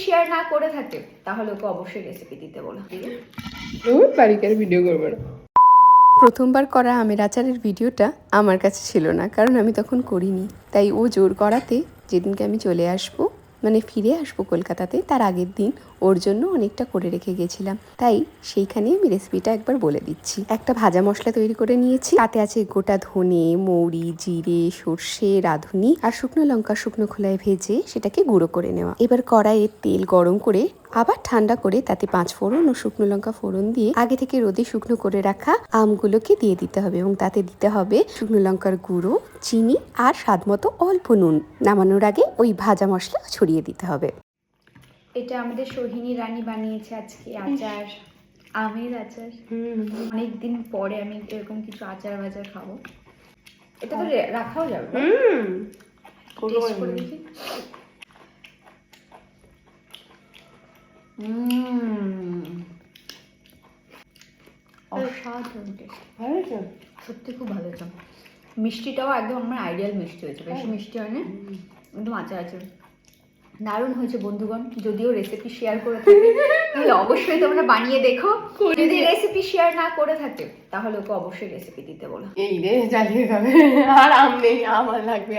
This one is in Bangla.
শেয়ার না করে থাকে তাহলে ওকে অবশ্যই রেসিপি দিতে বলো। বাড়িকার ভিডিও করবে না। প্রথমবার করা আমের আচারের ভিডিওটা আমার কাছে ছিল না, কারণ আমি তখন করিনি। তাই ও জোর করাতে যেদিনকে আমি চলে আসবো, মানে ফিরে আসবো কলকাতাতে, তার আগের দিন ওর জন্য অনেকটা করে রেখে গেছিলাম। তাই সেইখানেই আমি রেসিপিটা একবার বলে দিচ্ছি। একটা ভাজা মশলা তৈরি করে নিয়েছি। তাতে আছে গোটা ধনে, মৌরি, জিরে, সর্ষে, রাঁধুনি আর শুকনো লঙ্কা শুকনো খোলায় ভেজে সেটাকে গুঁড়ো করে নেওয়া। এবার কড়াইয়ে তেল গরম করে আবার ঠান্ডা করে তাতে 5 ফোড়ন ও শুকনো লঙ্কা ফোড়ন দিয়ে আগে থেকে রোদে শুকনো করে রাখা আমগুলোকে দিয়ে দিতে হবে, এবং তাতে দিতে হবে শুকনো লঙ্কার গুঁড়ো, চিনি আর স্বাদ মতো অল্প নুন। নামানোর আগে ওই ভাজা মশলা ছড়িয়ে দিতে হবে। এটা আমাদের সোহিনী রানী বানিয়েছে আজকে আচার, আমের আচার। অনেকদিন পরে আমি এরকম কিছু আচার বাজার খাবো। এটা তো রাখাও যাবে। টেস্ট করে দেখি। অসাধারণ টেস্ট, সত্যি খুব ভালো হয়েছে। মিষ্টিটাও একদম আমার আইডিয়াল মিষ্টি হয়েছে, বেশি মিষ্টি হয় না, একদম আচার আচার। দারুণ হয়েছে বন্ধুগণ। যদিও রেসিপি শেয়ার করে থাকি তাহলে অবশ্যই তোমরা বানিয়ে দেখো। যদি রেসিপি শেয়ার না করে থাকে তাহলে ওকে অবশ্যই রেসিপি দিতে বলো। এই রে চালিয়ে যাবে। আর আম নেই, আমার লাগবে।